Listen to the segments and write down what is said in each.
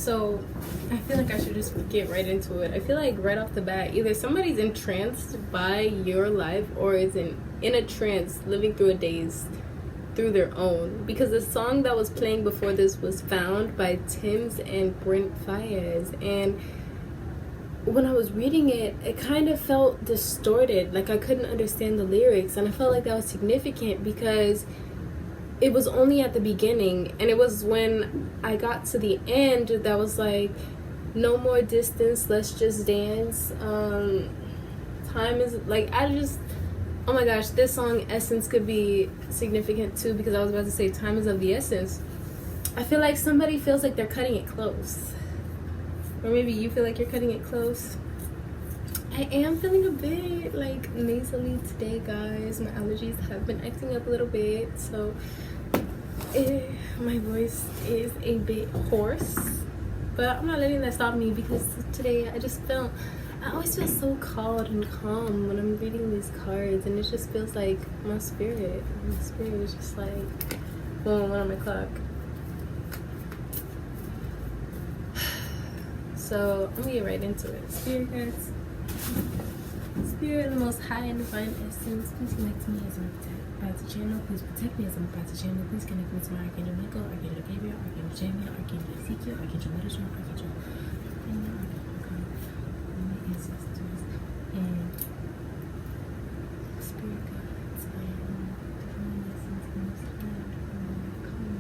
So I feel like I should just get right into it. I feel like right off the bat, either somebody's entranced by your life or is in a trance, living through a daze through their own. Because the song that was playing before this was Found by Tim's and Brent Faiyaz. And when I was reading it, it kind of felt distorted. Like I couldn't understand the lyrics. And I felt like that was significant because it was only at the beginning, and it was when I got to the end that was like, no more distance, let's just dance. Time is like, oh my gosh, this song Essence could be significant too, because I was about to say time is of the essence. I feel like somebody feels like they're cutting it close, or maybe you feel like you're cutting it close. I am feeling a bit like nasally today, guys. My allergies have been acting up a little bit, so my voice is a bit hoarse, but I'm not letting that stop me, because today I always feel so calm and calm when I'm reading these cards, and it just feels like my spirit is just like, boom, on my clock. So I'm gonna get right into it. Spirit guides, Spirit, the most high and divine essence, please connect to me as I'm about to channel. Please protect me as I'm about to channel. Please connect me to my Archangel Michael, Archangel Gabriel, Archangel Jamiel, Archangel Ezekiel, Archangel Metatron, Archangel my ancestors, and spirit guides, and divine essence, the most high and divine.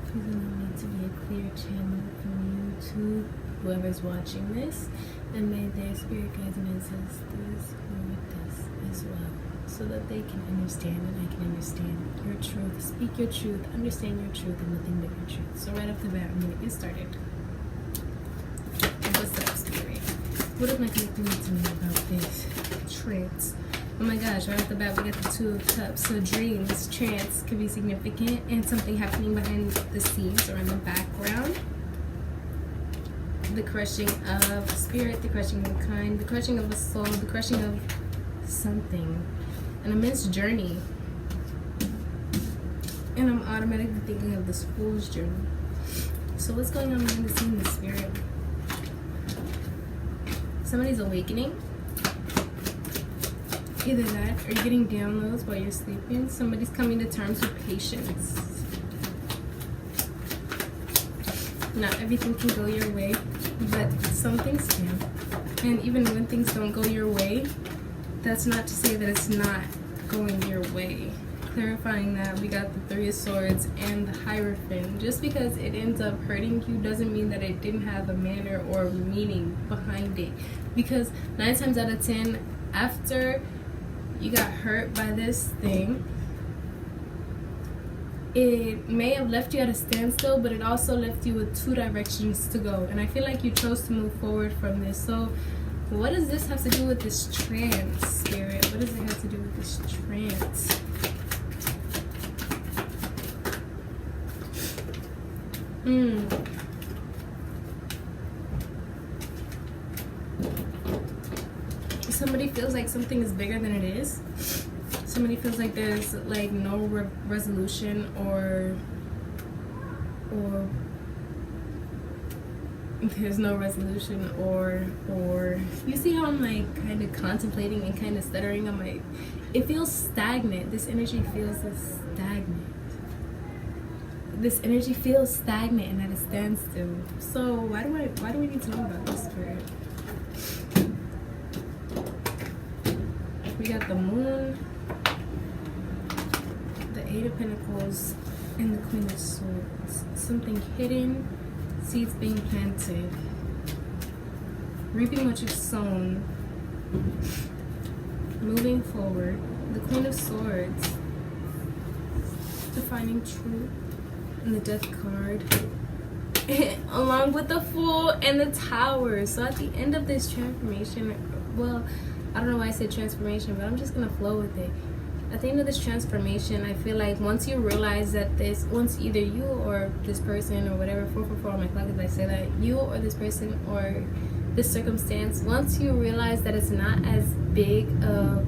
Please allow me to be a clear channel from you to whoever's watching this, and may their spirit guides and ancestors go with us as well, so that they can understand and I can understand your truth. Speak your truth, understand your truth, and nothing but your truth. So right off the bat, I'm gonna get started. What's up, Spirit? What am I connecting to me about this trance? Oh my gosh, right off the bat, we got the Two of Cups. So dreams, trance could be significant, and something happening behind the scenes or in the background. The crushing of spirit, the crushing of a kind, the crushing of a soul, the crushing of something. An immense journey. And I'm automatically thinking of this fool's journey. So what's going on behind the scenes, Spirit? Somebody's awakening. Either that, or you're getting downloads while you're sleeping. Somebody's coming to terms with patience. Not everything can go your way, but some things can. And even when things don't go your way, that's not to say that it's not going your way. Clarifying that, we got the Three of Swords and the Hierophant. Just because it ends up hurting you doesn't mean that it didn't have a manner or meaning behind it. Because 9 times out of 10, after you got hurt by this thing, it may have left you at a standstill, but it also left you with 2 directions to go. And I feel like you chose to move forward from this. So what does this have to do with this trance, Spirit? What does it have to do with this trance? Somebody feels like something is bigger than it is. Somebody feels like there's like no resolution or there's no resolution or you see how I'm like kind of contemplating and kind of stuttering. I'm like, it feels stagnant. This energy feels stagnant. This energy feels stagnant and at a standstill. So why do we need to know about this, Spirit? We got the Moon, the Eight of Pentacles, and the Queen of Swords. Something hidden, seeds being planted, reaping what you've sown, moving forward. The Queen of Swords, defining truth, and the Death card, along with the Fool and the Tower. So at the end of this transformation, well, I don't know why I said transformation, but I'm just gonna flow with it. At the end of this transformation, I feel like once you realize that once either you or this person or whatever, 444 on my clock, as I say that, you or this person or this circumstance, once you realize that it's not as big of,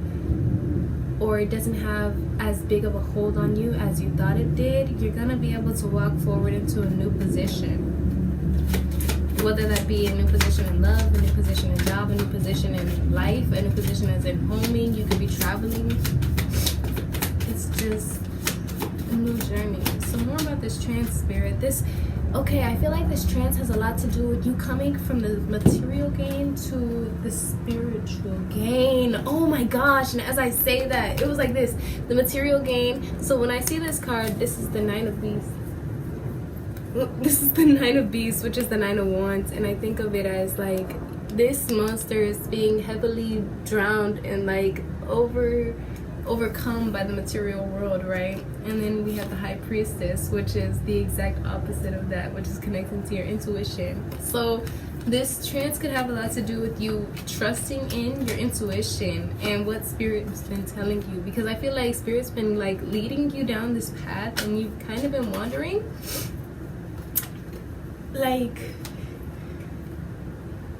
or it doesn't have as big of a hold on you as you thought it did, you're gonna be able to walk forward into a new position. whether that be a new position in love, a new position in job, a new position in life, a new position as in homing. You could be traveling. It's just a new journey. So more about this trans spirit. I feel like this trance has a lot to do with you coming from the material gain to the spiritual gain. Oh my gosh. And as I say that, it was like this, the material gain. So when I see this card, this is the Nine of Beasts. This is the Nine of Beasts, which is the Nine of Wands. And I think of it as like this monster is being heavily drowned and like overcome by the material world, right? And then we have the High Priestess, which is the exact opposite of that, which is connecting to your intuition. So this trance could have a lot to do with you trusting in your intuition and what Spirit's been telling you, because I feel like Spirit's been like leading you down this path and you've kind of been wondering like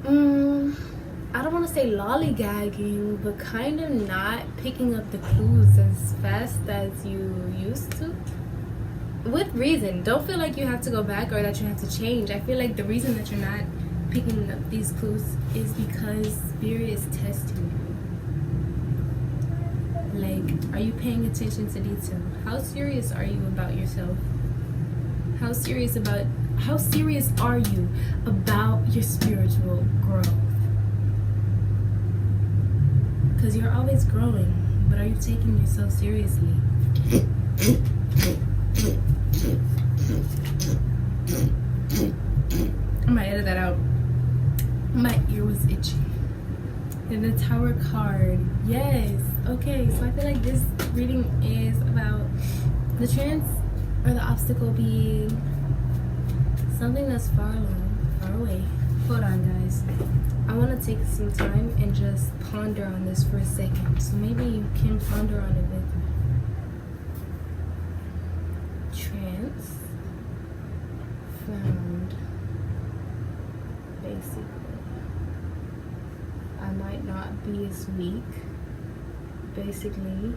I don't want to say lollygagging, but kind of not picking up the clues as fast as you used to. With reason. Don't feel like you have to go back or that you have to change. I feel like the reason that you're not picking up these clues is because Spirit is testing you. Like, are you paying attention to detail? How serious are you about yourself? How serious are you about your spiritual growth? Because you're always growing, but are you taking yourself seriously? I might edit that out. My ear was itchy. And the Tower card, yes. Okay, so I feel like this reading is about the trance or the obstacle being something that's far away. Hold on, guys. I want to take some time and just ponder on this for a second. So maybe you can ponder on it with me. Trance found. Basically, I might not be as weak. Basically,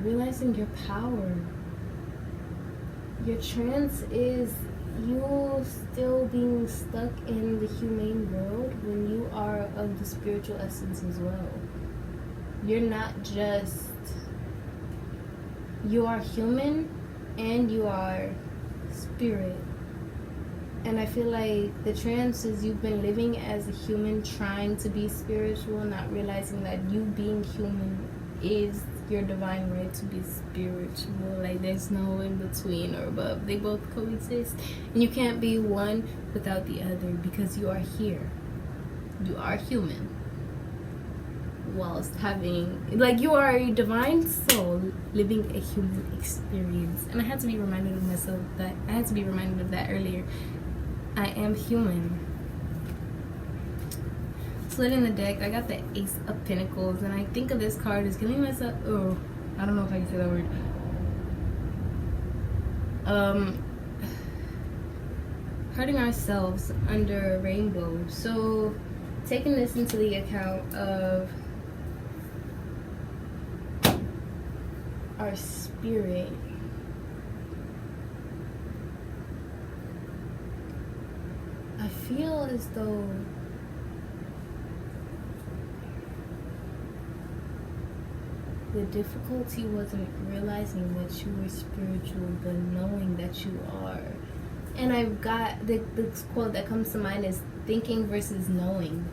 realizing your power. Your trance is you still being stuck in the humane world when you are of the spiritual essence as well. You're not just, you are human and you are spirit. And I feel like the trance is you've been living as a human trying to be spiritual, not realizing that you being human is your divine right to be spiritual. Like, there's no in between or above. They both coexist, and you can't be one without the other, because you are here. You are human whilst having, like, you are a divine soul living a human experience. And I had to be reminded of myself that I had to be reminded of that earlier. I am human. In the deck, I got the Ace of Pentacles, and I think of this card as giving myself, I don't know if I can say that word, hurting ourselves under a rainbow. So taking this into the account of our spirit, I feel as though the difficulty wasn't realizing that you were spiritual, but knowing that you are. And I've got the quote that comes to mind is thinking versus knowing.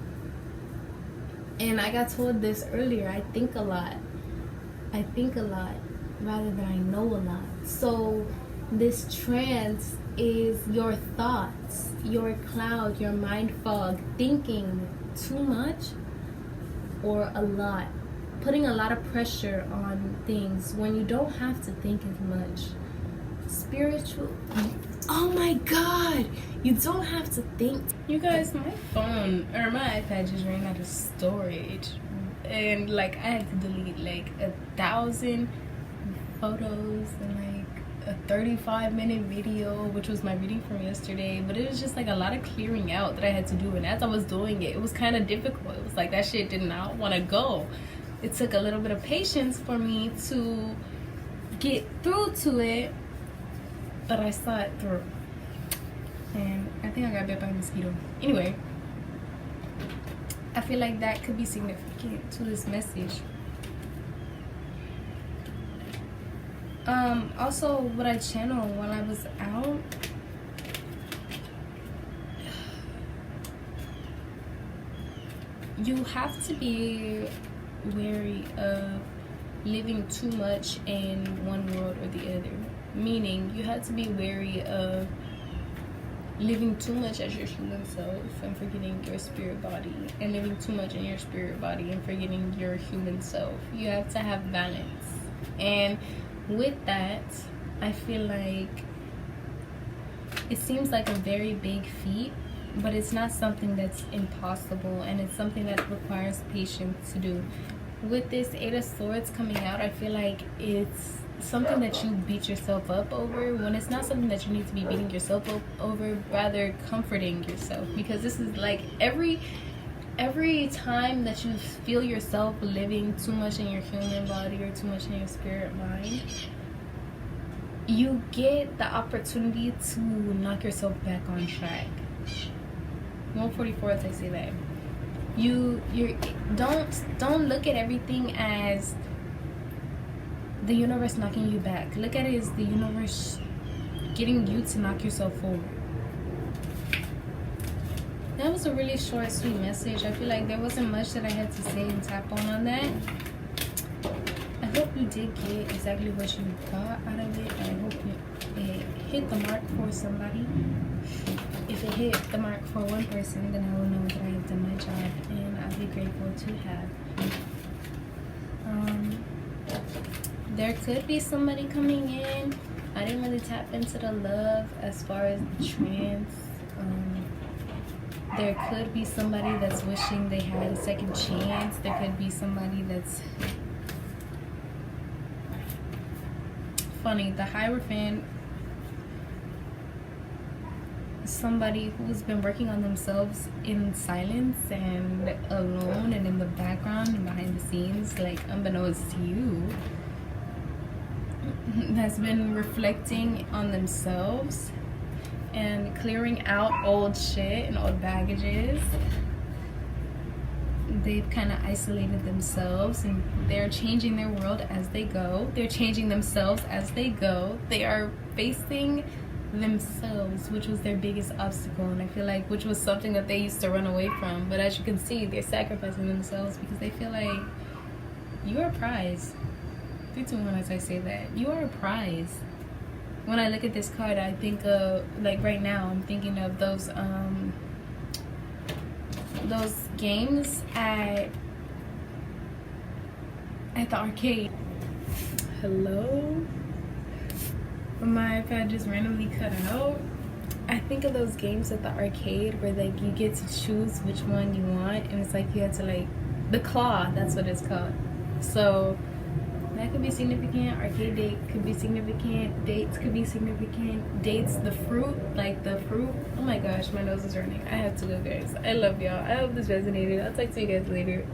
And I got told this earlier, I think a lot. I think a lot rather than I know a lot. So this trance is your thoughts, your cloud, your mind fog, thinking too much or a lot. Putting a lot of pressure on things when you don't have to think as much. Spiritual, oh my god, you don't have to think. You guys, my phone or my iPad just ran out of storage, and like I had to delete like 1,000 photos and like a 35-minute video, which was my reading from yesterday. But it was just like a lot of clearing out that I had to do, and as I was doing it, it was kind of difficult. It was like that shit did not want to go. it took a little bit of patience for me to get through to it, but I saw it through. And I think I got bit by a mosquito. Anyway, I feel like that could be significant to this message. Also, what I channeled while I was out, you have to be wary of living too much in one world or the other. Meaning, you have to be wary of living too much as your human self and forgetting your spirit body, and living too much in your spirit body and forgetting your human self. You have to have balance. And with that, I feel like it seems like a very big feat, but it's not something that's impossible, and it's something that requires patience to do. With this Eight of Swords coming out, I feel like it's something that you beat yourself up over, when it's not something that you need to be beating yourself up over, rather comforting yourself. Because this is like every time that you feel yourself living too much in your human body or too much in your spirit mind, you get the opportunity to knock yourself back on track. 144 as I say that. You don't look at everything as the universe knocking you back. Look at it as the universe getting you to knock yourself forward. That was a really short, sweet message. I feel like there wasn't much that I had to say and tap on that. I hope you did get exactly what you got out of it. I hope it hit the mark for somebody. If it hit the mark for one person, then I will know that I have done my job, and I'll be grateful to have. There could be somebody coming in. I didn't really tap into the love as far as the trance. There could be somebody that's wishing they had a second chance. There could be somebody that's funny. The Hierophant, somebody who's been working on themselves in silence and alone and in the background and behind the scenes, like unbeknownst to you, has been reflecting on themselves and clearing out old shit and old baggages. They've kind of isolated themselves, and they're changing their world as they go. They're changing themselves as they go. They are facing themselves, which was their biggest obstacle, and I feel like which was something that they used to run away from. But as you can see, they're sacrificing themselves because they feel like you are a prize. 3, 2, 1 as I say that. You are a prize. When I look at this card, I think of, like right now, I'm thinking of those games at the arcade. Hello? My iPad just randomly cut out. I think of those games at the arcade where like you get to choose which one you want, and it's like you have to like the claw, that's what it's called. So that could be significant. Arcade date could be significant. Dates could be significant. Dates, the fruit, like the fruit. Oh my gosh, my nose is running. I have to go, guys. I love y'all. I hope this resonated. I'll talk to you guys later.